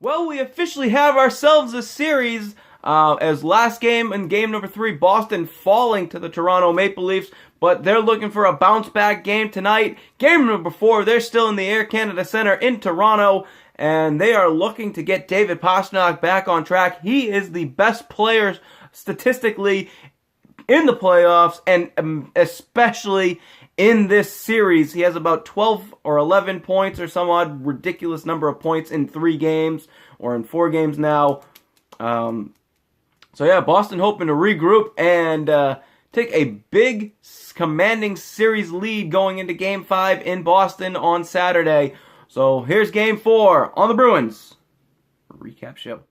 Well, we officially have ourselves a series as last game in game number 3, Boston falling to the Toronto Maple Leafs, but they're looking for a bounce-back game tonight. Game number 4, they're still in the Air Canada Centre in Toronto, and they are looking to get David Pastrnak back on track. He is the best player statistically in the playoffs, and especially in this series. He has about 12 or 11 points or some odd ridiculous number of points in 3 games, or in 4 games now. So yeah, Boston hoping to regroup and take a big, commanding series lead going into Game 5 in Boston on Saturday. So here's Game 4 on the Bruins Recap Show.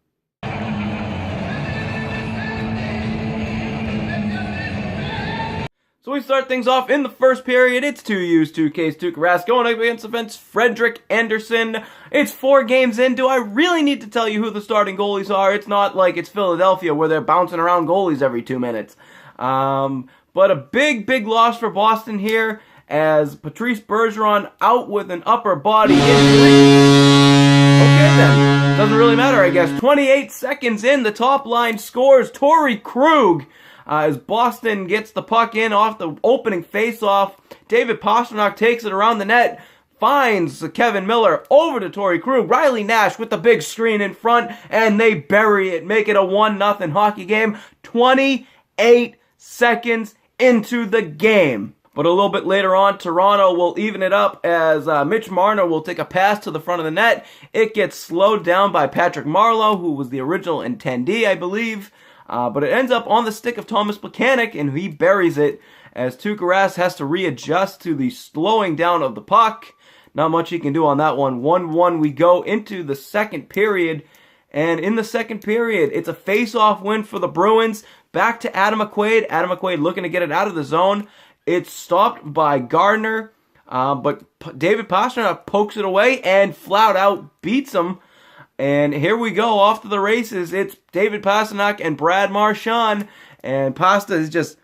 So we start things off in the first period. It's 2U's, 2K's, Tuukka Rask going up against defense Frederik Andersen. It's 4 games in. Do I really need to tell you who the starting goalies are? It's not like it's Philadelphia where they're bouncing around goalies every 2 minutes. But a big loss for Boston here as Patrice Bergeron out with an upper body injury. Okay then, doesn't really matter I guess. 28 seconds in, the top line scores. Torrey Krug. As Boston gets the puck in off the opening faceoff, David Pastrnak takes it around the net, finds Kevin Miller over to Torrey Krug, Riley Nash with the big screen in front, and they bury it, make it a 1-0 hockey game, 28 seconds into the game. But a little bit later on, Toronto will even it up as Mitch Marner will take a pass to the front of the net. It gets slowed down by Patrick Marleau, who was the original intendee, I believe. But it ends up on the stick of Thomas Plekanec, and he buries it as Tuukka Rask has to readjust to the slowing down of the puck. Not much he can do on that one. 1-1 we go into the second period, and in the second period, it's a face-off win for the Bruins. Back to Adam McQuaid. Adam McQuaid looking to get it out of the zone. It's stopped by Gardner, but David Pastrnak pokes it away and flat out beats him. And here we go, off to the races. It's David Pastrnak and Brad Marchand. And Pasta is just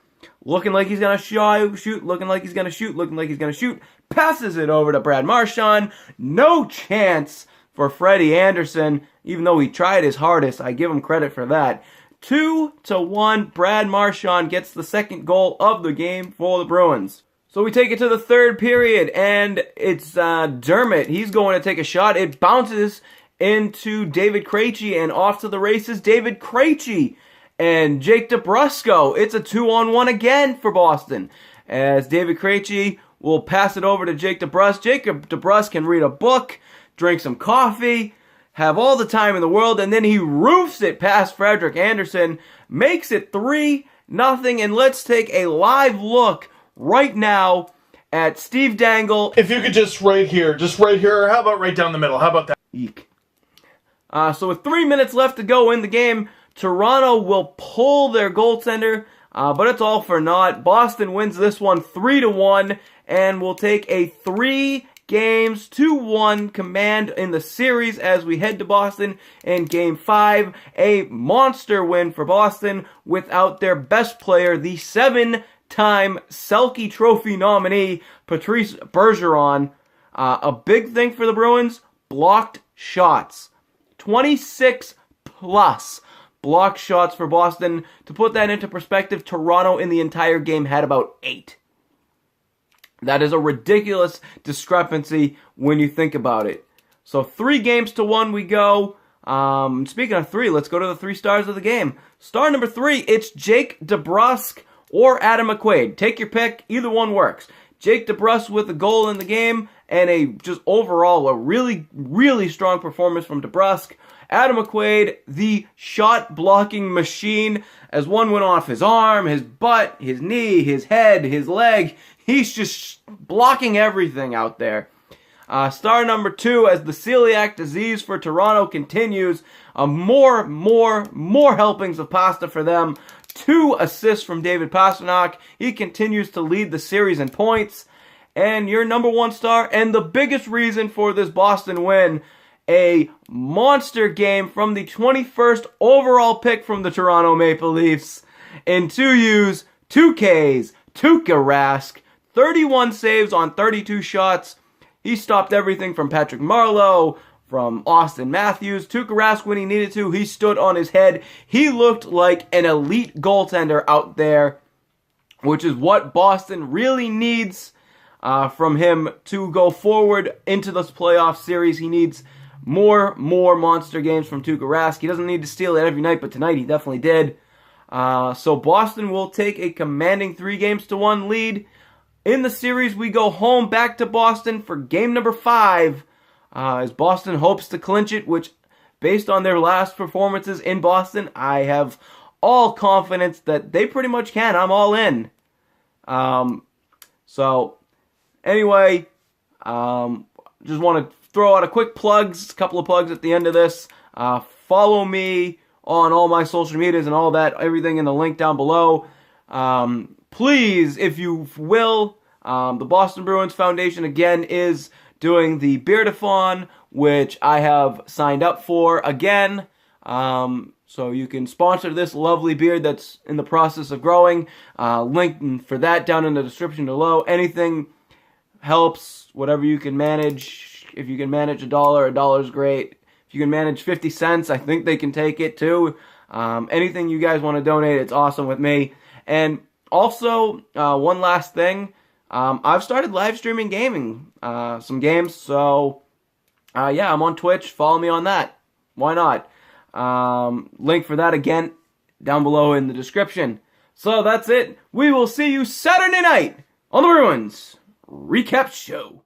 looking like he's going to shoot, looking like he's going to shoot, looking like he's going to shoot. Passes it over to Brad Marchand. No chance for Freddie Andersen, even though he tried his hardest. I give him credit for that. 2-1, Brad Marchand gets the second goal of the game for the Bruins. So we take it to the third period, and it's Dermott. He's going to take a shot. It bounces into David Krejci, and off to the races, David Krejci and Jake DeBrusk. It's a 2-on-1 again for Boston, as David Krejci will pass it over to Jake DeBrusk. Jake DeBrusk can read a book, drink some coffee, have all the time in the world, and then he roofs it past Frederik Andersen, makes it 3-0, and let's take a live look right now at Steve Dangle. If you could just right here, how about right down the middle, how about that? Eek. So with 3 minutes left to go in the game, Toronto will pull their goaltender, but it's all for naught. Boston wins this one 3-1 and will take a 3-2-1 command in the series as we head to Boston in Game 5. A monster win for Boston without their best player, the 7-time Selke Trophy nominee, Patrice Bergeron. A big thing for the Bruins, blocked shots. 26 plus blocked shots for Boston. To put that into perspective, Toronto in the entire game had about 8. That is a ridiculous discrepancy when you think about it. So 3-1 we go. Speaking of 3, let's go to the 3 stars of the game. Star number 3, it's Jake DeBrusk or Adam McQuaid. Take your pick, either one works. Jake DeBrusk with a goal in the game, and just overall a really strong performance from DeBrusk. Adam McQuaid, the shot blocking machine, as one went off his arm, his butt, his knee, his head, his leg. He's just blocking everything out there. Star number 2, as the celiac disease for Toronto continues, more helpings of pasta for them. 2 assists from David Pastrnak. He continues to lead the series in points. And your number 1 star, and the biggest reason for this Boston win, a monster game from the 21st overall pick from the Toronto Maple Leafs. In 2U's, 2K's, Tuukka Rask, 31 saves on 32 shots. He stopped everything from Patrick Marleau, from Austin Matthews. Tuukka Rask, when he needed to, he stood on his head. He looked like an elite goaltender out there, which is what Boston really needs from him to go forward into this playoff series. He needs more monster games from Tuukka Rask. He doesn't need to steal it every night, but tonight he definitely did. So Boston will take a commanding 3-1 lead. In the series, we go home back to Boston for game number 5, as Boston hopes to clinch it, which, based on their last performances in Boston, I have all confidence that they pretty much can. I'm all in. So, anyway, just want to throw out a couple of plugs at the end of this. Follow me on all my social medias and all that, everything in the link down below. Please, if you will, the Boston Bruins Foundation, again, is doing the Beardathon, which I have signed up for again. So you can sponsor this lovely beard that's in the process of growing. Link for that down in the description below. Anything helps, whatever you can manage. If you can manage $1 is great. If you can manage 50 cents, I think they can take it too. Anything you guys want to donate, it's awesome with me. And also, one last thing. I've started live streaming gaming, some games. So, yeah, I'm on Twitch. Follow me on that. Why not? Link for that, again, down below in the description. So that's it. We will see you Saturday night on the Bruins Recap Show.